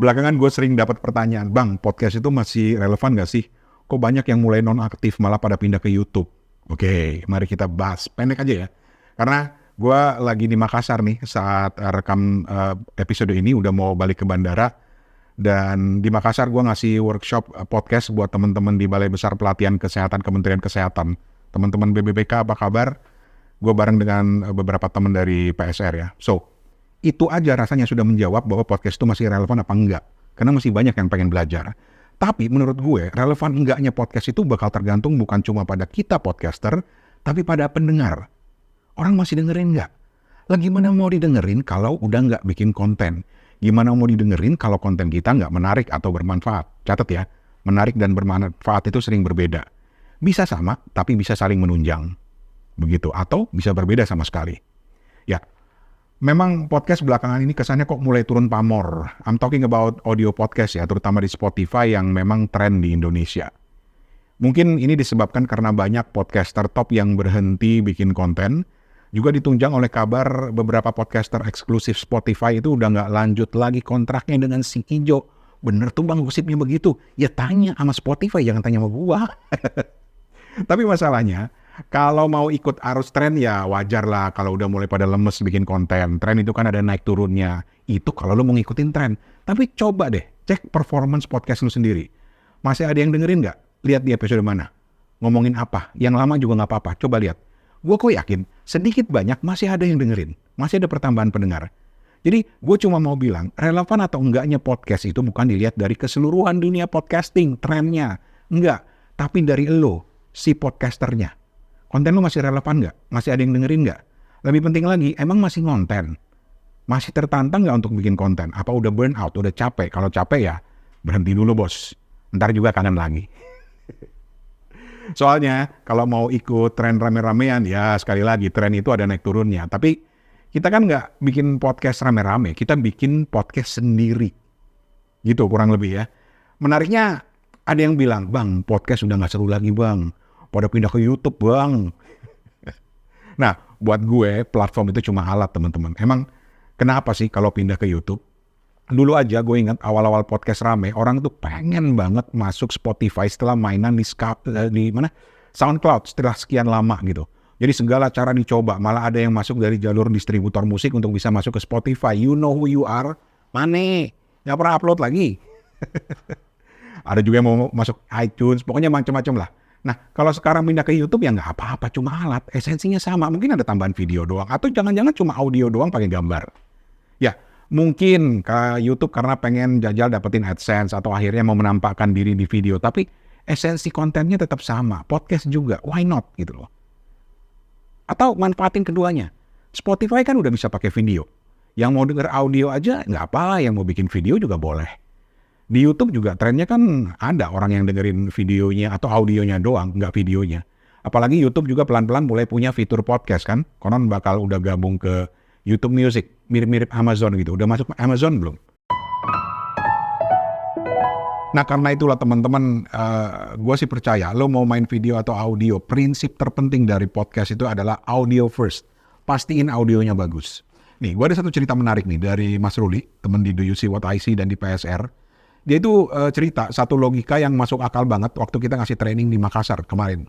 Belakangan gue sering dapat pertanyaan, Bang, podcast itu masih relevan gak sih? Kok banyak yang mulai nonaktif malah pada pindah ke YouTube? Oke, mari kita bahas. Pendek aja ya. Karena gue lagi di Makassar nih saat rekam episode ini, udah mau balik ke bandara. Dan di Makassar gue ngasih workshop podcast buat teman-teman di Balai Besar Pelatihan Kesehatan Kementerian Kesehatan. Teman-teman BBPK apa kabar? Gue bareng dengan beberapa teman dari PSR ya. So, itu aja rasanya sudah menjawab bahwa podcast itu masih relevan apa enggak. Karena masih banyak yang pengen belajar. Tapi menurut gue, relevan enggaknya podcast itu bakal tergantung bukan cuma pada kita podcaster, tapi pada pendengar. Orang masih dengerin enggak? Lah gimana mau didengerin kalau udah enggak bikin konten? Gimana mau didengerin kalau konten kita enggak menarik atau bermanfaat? Catat ya, menarik dan bermanfaat itu sering berbeda. Bisa sama, tapi bisa saling menunjang. Begitu, atau bisa berbeda sama sekali. Ya, memang podcast belakangan ini kesannya kok mulai turun pamor. I'm talking about audio podcast ya, terutama di Spotify yang memang tren di Indonesia. Mungkin ini disebabkan karena banyak podcaster top yang berhenti bikin konten. Juga ditunjang oleh kabar beberapa podcaster eksklusif Spotify itu udah nggak lanjut lagi kontraknya dengan si Ijo. Bener tuh Bang gosipnya begitu? Ya tanya sama Spotify, jangan tanya sama gua. Tapi masalahnya, kalau mau ikut arus tren ya wajar lah kalau udah mulai pada lemes bikin konten. Tren itu kan ada naik turunnya. Itu kalau lu mau ngikutin tren. Tapi coba deh, cek performance podcast lu sendiri. Masih ada yang dengerin nggak? Lihat di episode mana. Ngomongin apa? Yang lama juga nggak apa-apa. Coba lihat. Gue kok yakin, sedikit banyak masih ada yang dengerin. Masih ada pertambahan pendengar. Jadi gue cuma mau bilang, relevan atau enggaknya podcast itu bukan dilihat dari keseluruhan dunia podcasting, trennya. Enggak, tapi dari lo, si podcasternya. Konten lu masih relevan nggak? Masih ada yang dengerin nggak? Lebih penting lagi, emang masih ngonten? Masih tertantang nggak untuk bikin konten? Apa udah burn out, udah capek? Kalau capek ya, berhenti dulu bos. Ntar juga kangen lagi. Soalnya, kalau mau ikut tren rame-ramean, ya sekali lagi, tren itu ada naik turunnya. Tapi kita kan nggak bikin podcast rame-rame, kita bikin podcast sendiri. Gitu kurang lebih ya. Menariknya, ada yang bilang, Bang, podcast udah nggak seru lagi Bang. Pada pindah ke YouTube Bang. Nah, buat gue platform itu cuma alat teman-teman. Emang kenapa sih kalau pindah ke YouTube? Dulu aja gue ingat awal-awal podcast rame, orang tuh pengen banget masuk Spotify setelah mainan di SoundCloud setelah sekian lama gitu. Jadi segala cara dicoba, malah ada yang masuk dari jalur distributor musik untuk bisa masuk ke Spotify. You know who you are? Mane? Nggak pernah upload lagi. Ada juga yang mau masuk iTunes, pokoknya macam-macam lah. Nah, kalau sekarang pindah ke YouTube ya nggak apa-apa, cuma alat. Esensinya sama, mungkin ada tambahan video doang. Atau jangan-jangan cuma audio doang pakai gambar. Ya, mungkin ke YouTube karena pengen jajal dapetin AdSense atau akhirnya mau menampakkan diri di video. Tapi esensi kontennya tetap sama. Podcast juga, why not gitu loh. Atau manfaatin keduanya. Spotify kan udah bisa pakai video. Yang mau denger audio aja nggak apa, yang mau bikin video juga boleh. Di YouTube juga trennya kan ada orang yang dengerin videonya atau audionya doang, nggak videonya. Apalagi YouTube juga pelan-pelan mulai punya fitur podcast kan. Konon bakal udah gabung ke YouTube Music, mirip-mirip Amazon gitu. Udah masuk Amazon belum? Nah karena itulah teman-teman, gue sih percaya lo mau main video atau audio, prinsip terpenting dari podcast itu adalah audio first. Pastiin audionya bagus. Nih, gue ada satu cerita menarik nih dari Mas Ruli, teman di Do You See What I See dan di PSR. Dia itu cerita satu logika yang masuk akal banget waktu kita ngasih training di Makassar kemarin.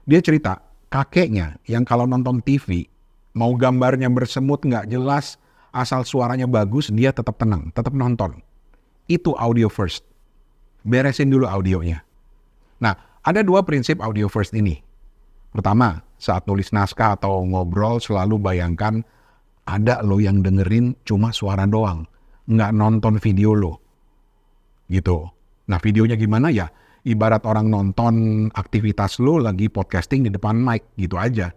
Dia cerita, kakeknya yang kalau nonton TV, mau gambarnya bersemut nggak jelas, asal suaranya bagus, dia tetap tenang, tetap nonton. Itu audio first. Beresin dulu audionya. Nah, ada dua prinsip audio first ini. Pertama, saat nulis naskah atau ngobrol selalu bayangkan ada lo yang dengerin cuma suara doang, nggak nonton video lo. Gitu. Nah videonya gimana ya? Ibarat orang nonton aktivitas lo lagi podcasting di depan mic gitu aja.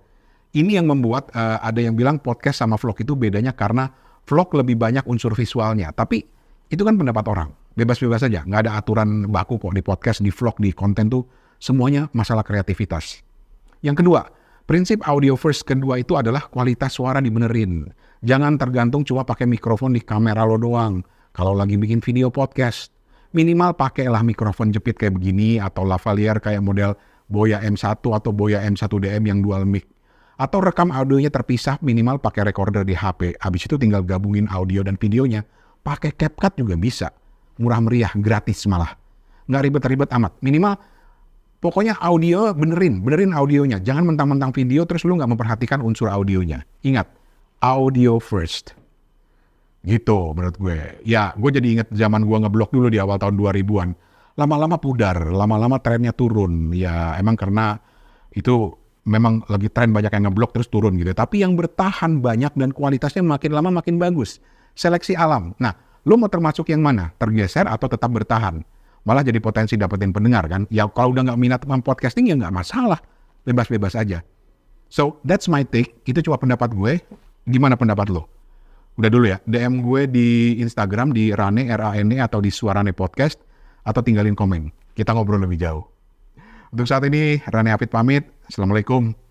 Ini yang membuat ada yang bilang podcast sama vlog itu bedanya karena vlog lebih banyak unsur visualnya. Tapi itu kan pendapat orang. Bebas-bebas saja. Nggak ada aturan baku kok di podcast, di vlog, di konten tuh. Semuanya masalah kreativitas. Yang kedua, prinsip audio first kedua itu adalah kualitas suara dibenerin. Jangan tergantung cuma pakai mikrofon di kamera lo doang. Kalau lagi bikin video podcast, minimal pakailah mikrofon jepit kayak begini atau lavalier kayak model Boya M1 atau Boya M1DM yang dual mic. Atau rekam audionya terpisah minimal pakai recorder di HP. Habis itu tinggal gabungin audio dan videonya. pakai CapCut juga bisa. Murah meriah, gratis malah. Nggak ribet-ribet amat. Minimal, pokoknya audio benerin audionya. Jangan mentang-mentang video terus lu nggak memperhatikan unsur audionya. Ingat, audio first. Gitu menurut gue. Ya, gue jadi inget zaman gue ngeblog dulu di awal tahun 2000-an. Lama-lama pudar, lama-lama trennya turun. Ya, emang karena itu memang lagi tren banyak yang ngeblog terus turun gitu. Tapi yang bertahan banyak dan kualitasnya makin lama makin bagus. Seleksi alam. Nah, lu mau termasuk yang mana? Tergeser atau tetap bertahan? Malah jadi potensi dapetin pendengar kan. Ya kalau udah nggak minat sama podcasting ya nggak masalah. Bebas-bebas aja. So, that's my take. Itu cuma pendapat gue. Gimana pendapat lo? Udah dulu ya. DM gue di Instagram di Rane, R-A-N-E atau di Suarane Podcast. Atau tinggalin komen. Kita ngobrol lebih jauh. Untuk saat ini, Rane Hafid pamit. Assalamualaikum.